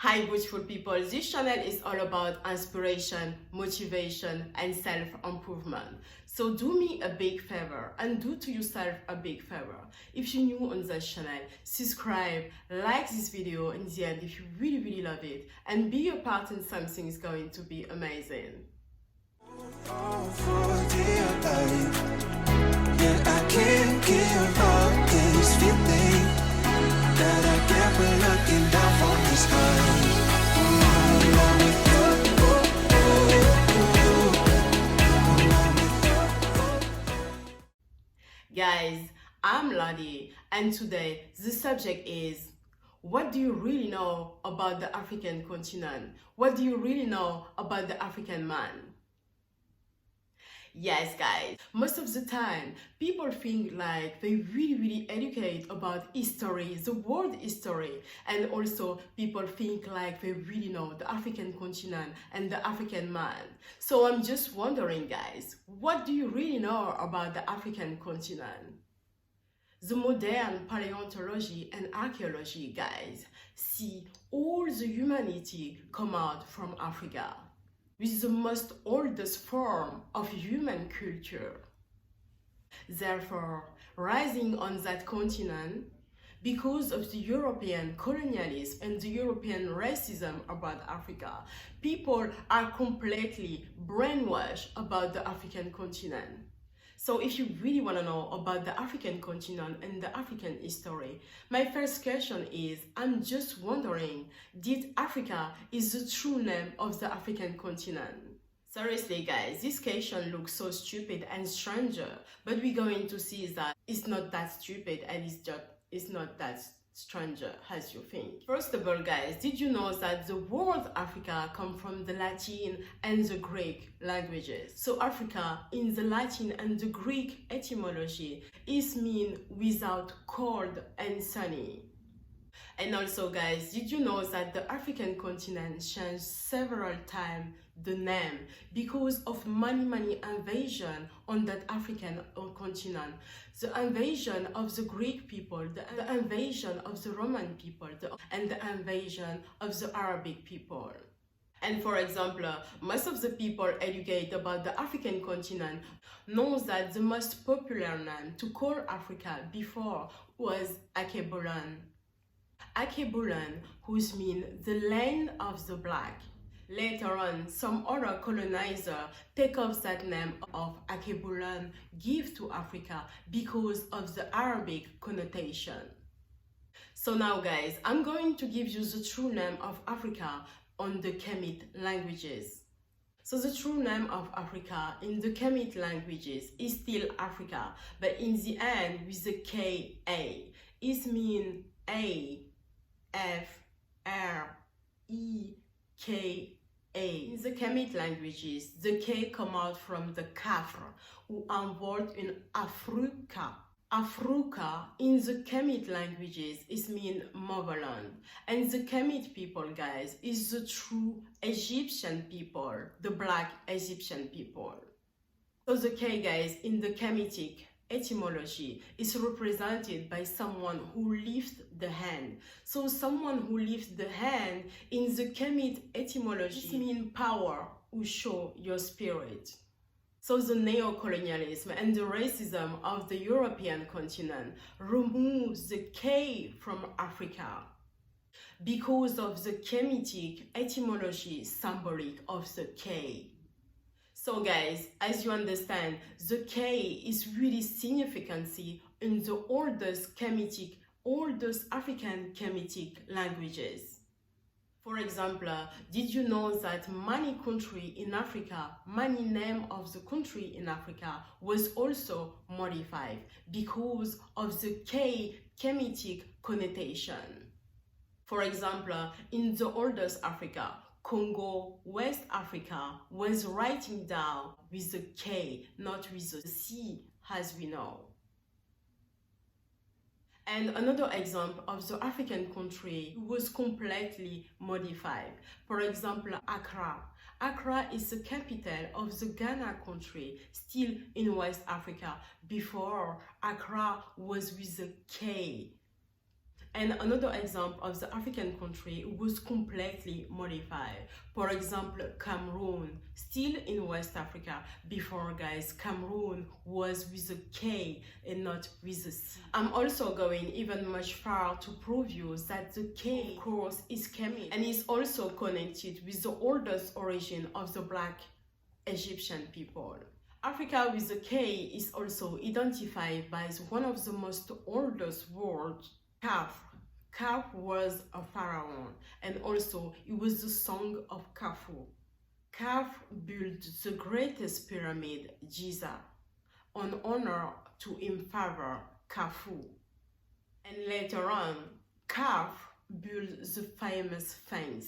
Hi beautiful people, this channel is all about inspiration, motivation and self-improvement. So do me a big favor and do to yourself a big favor. If you're new on this channel, subscribe, like this video in the end if you really love it, and be a part in something is going to be amazing. Yeah, I can't give up this feeling that I get when looking down from the sky. Guys, I'm Ladi, and today the subject is: what do you really know about the African continent? What do you really know about the African man? Yes guys, most of the time people think like they really educate about history, the world history, and also people think like they really know the African continent and the African man. So I'm just wondering guys, what do you really know about the African continent? The modern paleontology and archaeology guys see all the humanity come out from Africa, with the most oldest form of human culture. Therefore, rising on that continent, because of the European colonialism and the European racism about Africa, people are completely brainwashed about the African continent. So if you really want to know about the African continent and the African history, my first question is, I'm just wondering, did Africa is the true name of the African continent? Seriously guys, this question looks so stupid and stranger, but we're going to see that it's not that stupid and it's not that stranger as you think. First of all guys, did you know that the word Africa comes from the Latin and the Greek languages? So Africa in the Latin and the Greek etymology is mean without cold and sunny. And also guys, did you know that the African continent changed several times the name because of many invasion on that African continent? The invasion of the Greek people, the invasion of the Roman people, and the invasion of the Arabic people. And for example, most of the people educated about the African continent knows that the most popular name to call Africa before was AKKRA. ALKEBULAN, whose mean the land of the black. Later on, some other colonizer take up that name of ALKEBULAN, give to Africa because of the Arabic connotation. So now guys, I'm going to give you the true name of Africa on the Kemet languages. So the true name of Africa in the Kemet languages is still Africa, but in the end with the K-A. It means A-F-R-E-K-A. In the Kemet languages, the K come out from the KHAFRE, who are involved in AFRIKA. AFRIKA in the Kemet languages is mean motherland. And the Kemet people, guys, is the true Egyptian people, the black Egyptian people. So the K, guys, in the Kemetic etymology is represented by someone who lifts the hand. So someone who lifts the hand in the Kemet etymology means power, who show your spirit. So the neo-colonialism and the racism of the European continent removes the K from Africa because of the Kemetic etymology symbolic of the K. So guys, as you understand, the K is really significancy in the oldest African Kemetic languages. For example, did you know that many countries in Africa, many name of the country in Africa was also modified because of the K Kemetic connotation? For example, in the oldest Africa, Congo, West Africa, was writing down with the K, not with the C, as we know. And another example of the African country was completely modified. For example, ACCRA. ACCRA is the capital of the Ghana country, still in West Africa. Before, ACCRA was with the K. And another example of the African country was completely modified. For example, Cameroon, still in West Africa. Before, guys, Cameroon was with a K and not with a C. I'm also going even much far to prove you that the K, of course, is Kemet and is also connected with the oldest origin of the Black Egyptian people. Africa with the K is also identified by one of the most oldest words, KHUFU. KHUFU was a pharaoh, and also it was the song of KHUFU. KHUFU built the greatest pyramid, Giza, on honor to his father, KHUFU. And later on, KHUFU built the famous Sphinx.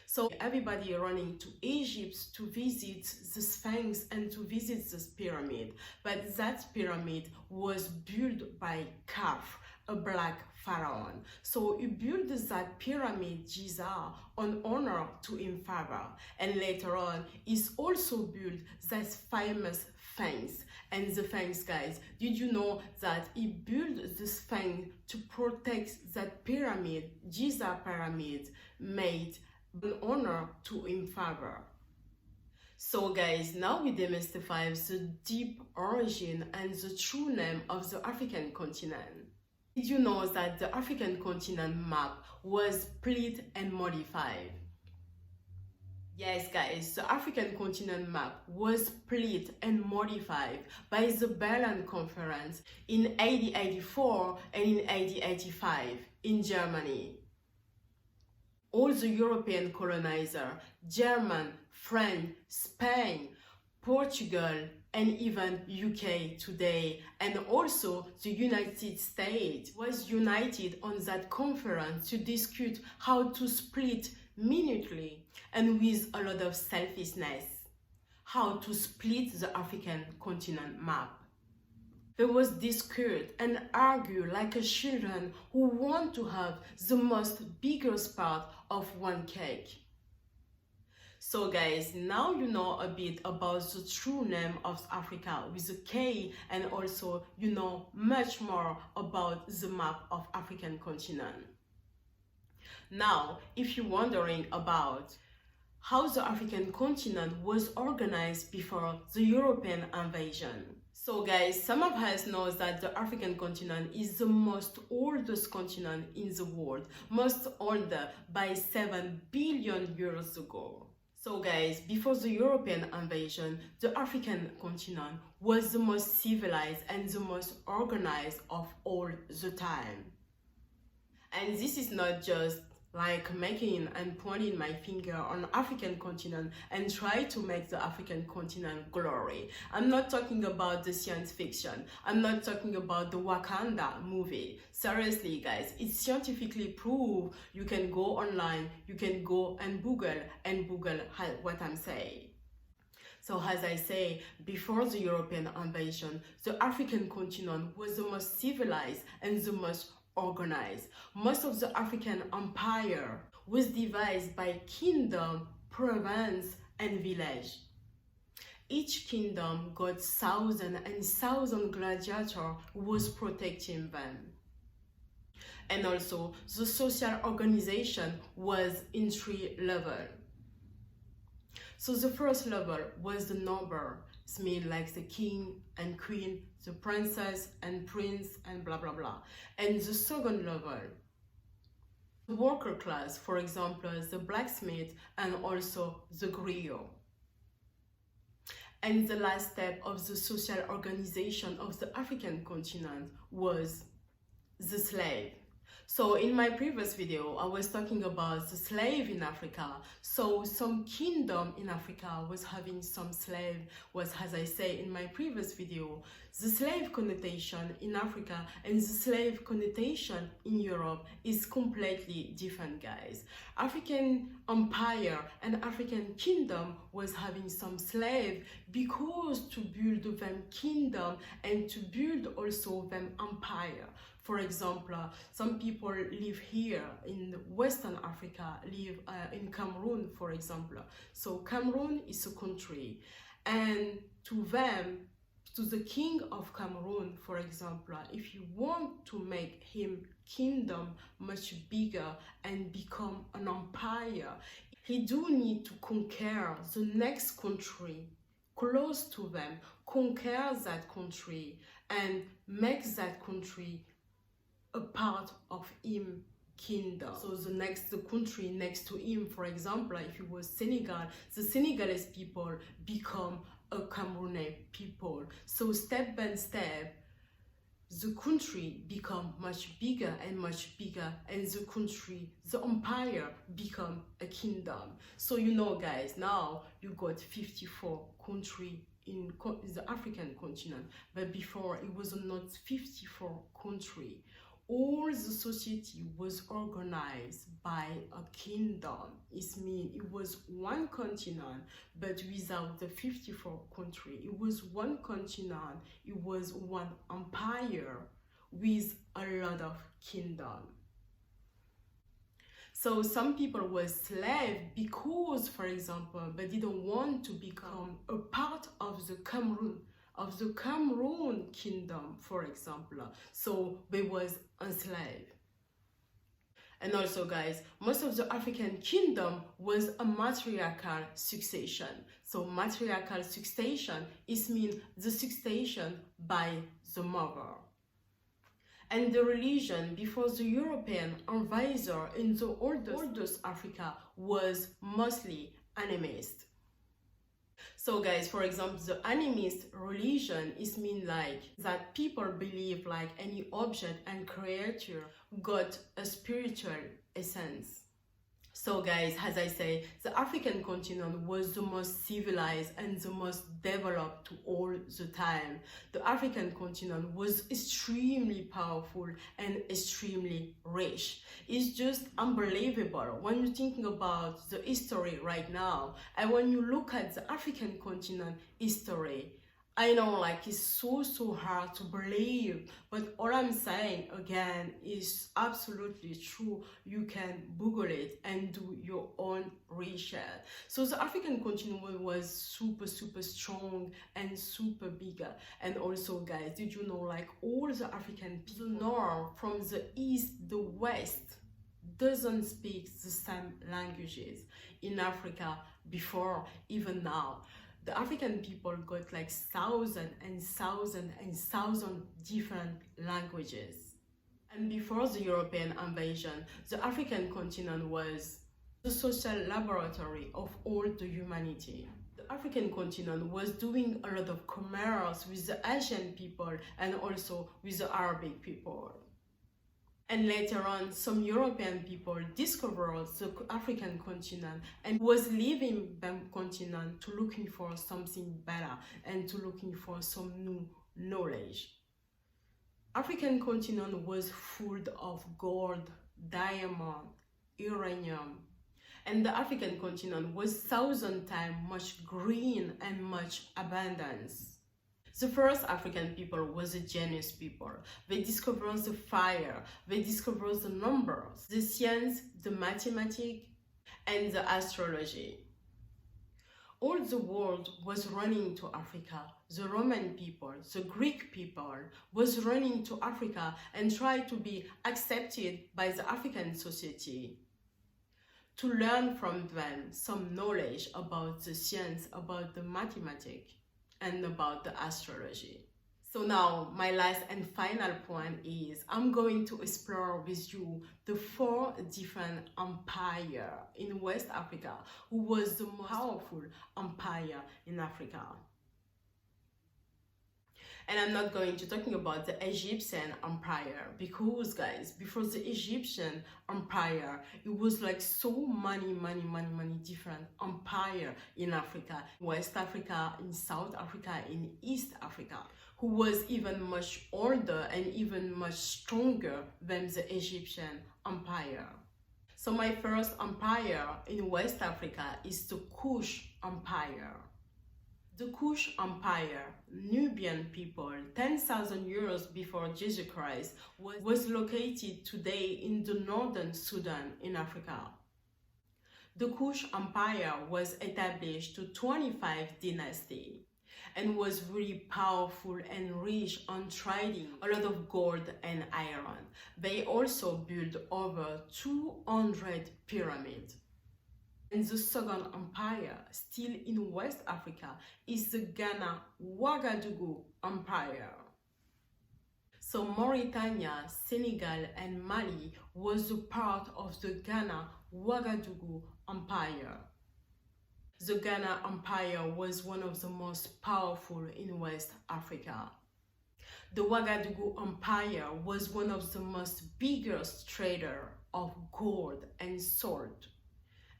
So everybody running to Egypt to visit the Sphinx and to visit this pyramid. But that pyramid was built by KHUFU, a black pharaoh. So he built that pyramid Giza on honor to his father. And later on, he's also built that famous Sphinx. And the Sphinx, guys, did you know that he built the Sphinx to protect that pyramid, Giza pyramid, made in honor to his father? So guys, now we demystify the deep origin and the true name of the African continent. Did you know that the African continent map was split and modified? Yes guys, the African continent map was split and modified by the Berlin Conference in 1884 and in 1885 in Germany. All the European colonizers, German, French, Spain, Portugal, and even UK today, and also the United States, was united on that conference to discuss how to split minutely and with a lot of selfishness, how to split the African continent map. There was discussed and argued like a children who want to have the most biggest part of one cake. So guys, now you know a bit about the true name of Africa with a K, and also you know much more about the map of African continent. Now, if you're wondering about how the African continent was organized before the European invasion. So guys, some of us know that the African continent is the most oldest continent in the world, most older by 7 billion years ago. So guys, before the European invasion, the African continent was the most civilized and the most organized of all the time. And this is not just like making and pointing my finger on the African continent and try to make the African continent glory. I'm not talking about the science fiction. I'm not talking about the Wakanda movie. Seriously, guys, it's scientifically proved. You can go online, you can go and Google what I'm saying. So as I say, before the European invasion, the African continent was the most civilized and the most organized. Most of the African empire was divided by kingdom, province, and village. Each kingdom got thousands and thousands gladiators who was protecting them. And also, the social organization was in 3 levels. So the first level was the noble, it's mean like the king and queen, the princess and prince, and blah blah blah. And the second level, the worker class, for example, the blacksmith and also the griot. And the last step of the social organization of the African continent was the slave. So in my previous video, I was talking about the slave in Africa. So some kingdom in Africa was having some slave, was, as I say in my previous video, the slave connotation in Africa and the slave connotation in Europe is completely different, guys. African empire and African kingdom was having some slave because to build them kingdom and to build also them empire. For example, some people live here in Western Africa, live in Cameroon, for example. So Cameroon is a country, and to them, To the king of Cameroon, for example, if you want to make him kingdom much bigger and become an empire, he do need to conquer the next country close to them, conquer that country and make that country a part of him kingdom. So the country next to him, for example, if it was Senegal, the Senegalese people become a Cameroonese people. So step by step, the country become much bigger, and the country, the empire become a kingdom. So you know, guys, now you got 54 countries in the African continent, but before it was not 54 countries. All the society was organized by a kingdom. It means it was one continent, but without the 54 countries. It was one continent, it was one empire with a lot of kingdom. So some people were slaves because, for example, they didn't want to become a part of the Cameroon kingdom, for example. So they was enslaved. And also, guys, most of the African kingdom was a matriarchal succession. So matriarchal succession means the succession by the mother. And the religion before the European invasion in the oldest Africa was mostly animist. So guys, for example, the animist religion means like that people believe like any object and creature got a spiritual essence. So guys, as I say, the African continent was the most civilized and the most developed to all the time. The African continent was extremely powerful and extremely rich. It's just unbelievable when you're thinking about the history right now, and when you look at the African continent history. I know, like, it's so hard to believe, but all I'm saying again is absolutely true. You can Google it and do your own research. So the African continent was super strong and super big. And also, guys, did you know, like, all the African people, the north, from the east, the west, doesn't speak the same languages in Africa before, even now. The African people got like thousands different languages. And before the European invasion, the African continent was the social laboratory of all the humanity. The African continent was doing a lot of commerce with the Asian people and also with the Arabic people. And later on, some European people discovered the African continent and was leaving the continent to looking for something better and to looking for some new knowledge. African continent was full of gold, diamond, uranium, and the African continent was 1,000 times much green and much abundance. The first African people was the genius people. They discovered the fire, they discovered the numbers, the science, the mathematics, and the astrology. All the world was running to Africa. The Roman people, the Greek people was running to Africa and tried to be accepted by the African society, to learn from them some knowledge about the science, about the mathematics, and about the astrology. So now, my last and final point is I'm going to explore with you the 4 different empires in West Africa, who was the most powerful empire in Africa. And I'm not going to talking about the Egyptian empire, because guys, before the Egyptian empire, it was like so many different empire in Africa, West Africa, in South Africa, in East Africa, who was even much older and even much stronger than the Egyptian empire. So my first empire in West Africa is the Kush Empire. The Kush Empire, Nubian people, 10,000 years before Jesus Christ, was located today in the northern Sudan in Africa. The Kush Empire was established to 25 dynasty. and was really powerful and rich on trading a lot of gold and iron. They also built over 200 pyramids. And the second empire, still in West Africa, is the Ghana Ouagadougou Empire. So Mauritania, Senegal, and Mali was a part of the Ghana Ouagadougou Empire. The Ghana Empire was one of the most powerful in West Africa. The Ouagadougou Empire was one of the most biggest traders of gold and salt.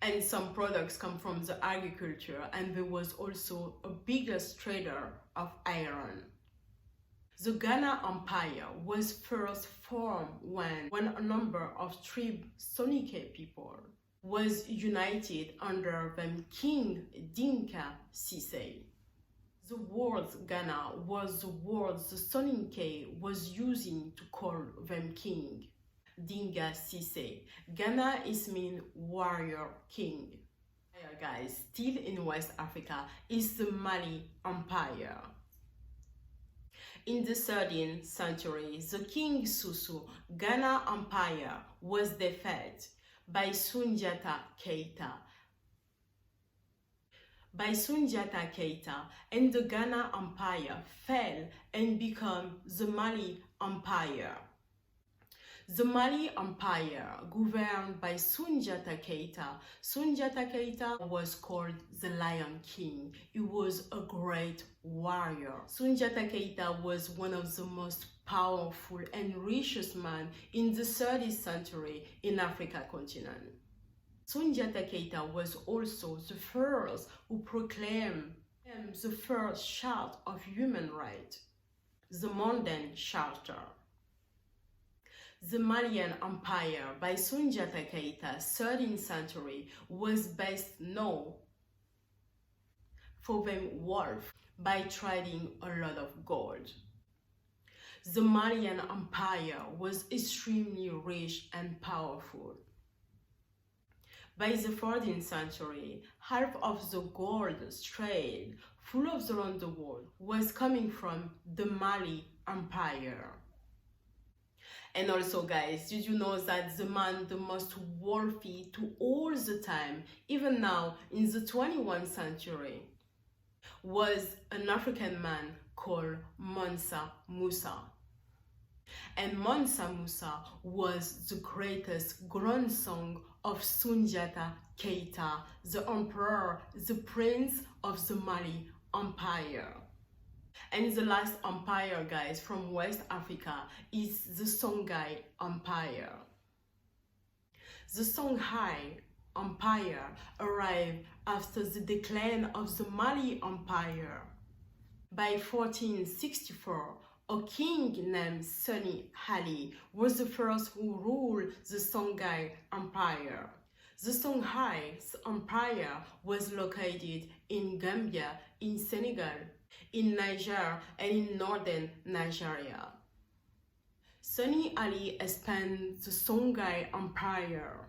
And some products come from the agriculture, and there was also a biggest trader of iron. The Ghana Empire was first formed when a number of tribe Soninke people was united under the King Dinka Cisse. The word Ghana was the word the Soninke was using to call them king. Dinga Cisse. Ghana is mean warrior king. Guys, still in West Africa is the Mali Empire. In the 13th century, the King Susu Ghana Empire was defeated by Sundiata Keita. And the Ghana Empire fell and became the Mali Empire. The Mali Empire, governed by Sundiata Keita. Sundiata Keita was called the Lion King. He was a great warrior. Sundiata Keita was one of the most powerful and richest men in the 30th century in Africa continent. Sundiata Keita was also the first who proclaimed the first Charter of Human Rights, the Mondain Charter. The Malian Empire by Sundiata Keita, 13th century, was best known for them wealth by trading a lot of gold. The Malian Empire was extremely rich and powerful. By the 14th century, half of the gold trade full of around the world was coming from the Mali Empire. And also, guys, did you know that the man the most wealthy to all the time, even now in the 21st century, was an African man called Mansa Musa. And Mansa Musa was the greatest grandson of Sundiata Keita, the emperor, the prince of the Mali Empire. And the last empire, guys, from West Africa is the Songhai Empire. The Songhai Empire arrived after the decline of the Mali Empire. By 1464, a king named Soni Ali was the first who ruled the Songhai Empire. The Songhai Empire was located in Gambia, in Senegal, in Niger, and in northern Nigeria. Soni Ali expanded the Songhai Empire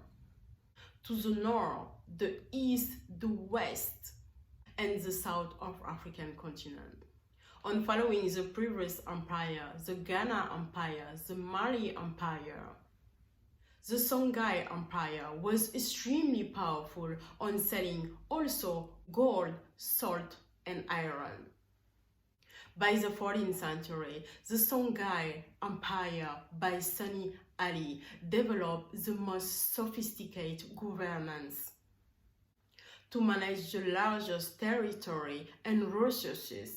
to the north, the east, the west, and the south of African continent. On following the previous empire, the Ghana Empire, the Mali Empire, the Songhai Empire was extremely powerful on selling also gold, salt, and iron. By the 14th century, the Songhai Empire by Soni Ali developed the most sophisticated governance to manage the largest territory and resources.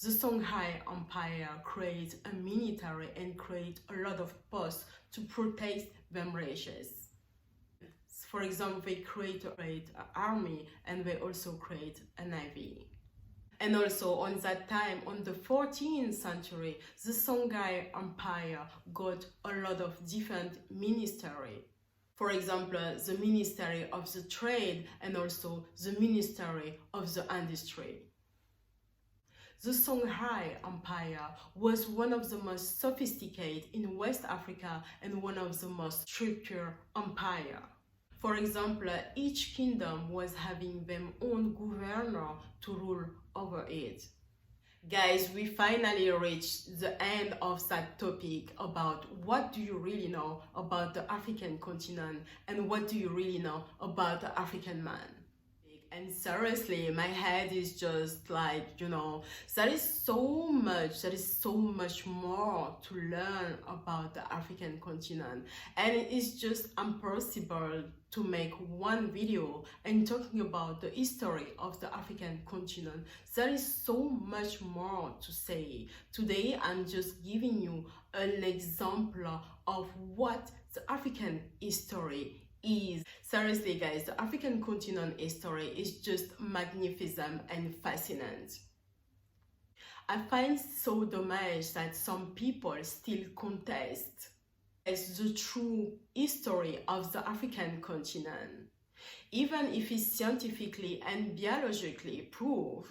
The Songhai Empire created a military and created a lot of posts to protect them riches. For example, they created an army and they also created a navy. And also on that time, on the 14th century, the Songhai Empire got a lot of different ministries. For example, the Ministry of the Trade and also the Ministry of the Industry. The Songhai Empire was one of the most sophisticated in West Africa and one of the most structured empires. For example, each kingdom was having their own governor to rule over it. Guys, we finally reached the end of that topic about what do you really know about the African continent and what do you really know about the African man. And seriously, my head is just like, you know, there is so much more to learn about the African continent, and it is just impossible to make one video and talking about the history of the African continent. There is so much more to say. Today, I'm just giving you an example of what the African history is. Seriously guys, the African continent history is just magnificent and fascinating. I find so dommage that some people still contest as the true history of the African continent. Even if it's scientifically and biologically proved,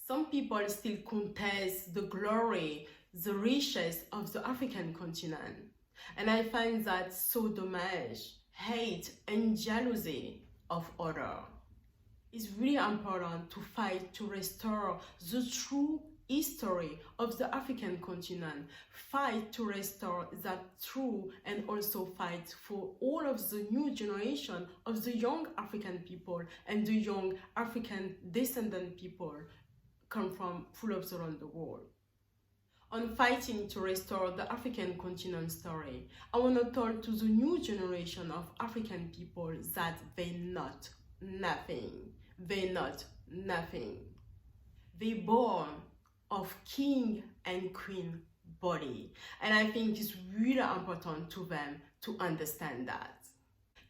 some people still contest the glory, the riches of the African continent. And I find that so dommage. Hate and jealousy of others. It's really important to fight to restore the true history of the African continent, fight to restore that true, and also fight for all of the new generation of the young African people and the young African descendant people come from full of around the world. On fighting to restore the African continent story, I want to talk to the new generation of African people that they're not nothing. They're not nothing. They're born of king and queen body. And I think it's really important to them to understand that.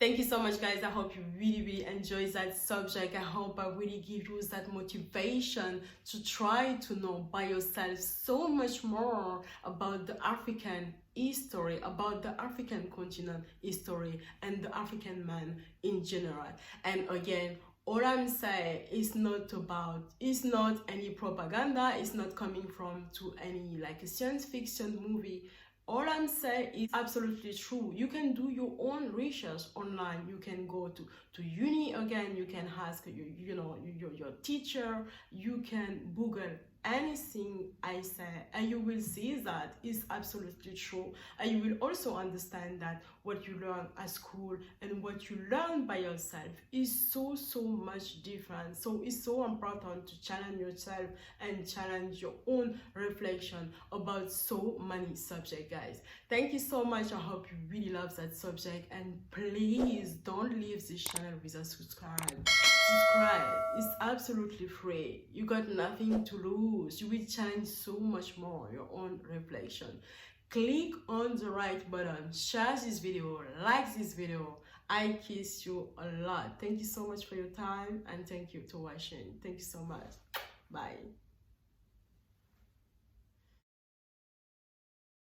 Thank you so much guys. I hope you really enjoy that subject. I hope I really give you that motivation to try to know by yourself so much more about the African history, about the African continent history and the African man in general. And again, all I'm saying is not any propaganda, it's not coming from to any like a science fiction movie. All I'm saying is absolutely true. You can do your own research online. You can go to uni again. You can ask your teacher. You can Google anything I say, and you will see that is absolutely true. And you will also understand that what you learn at school and what you learn by yourself is so much different. So it's so important to challenge yourself and challenge your own reflection about so many subjects, guys. Thank you so much. I hope you really love that subject, and please don't leave this channel without subscribe. It's absolutely free. You got nothing to lose. You will challenge so much more your own reflection. Click on the right button, share this video, like this video. I kiss you a lot. Thank you so much for your time, and thank you for watching. Thank you so much. Bye.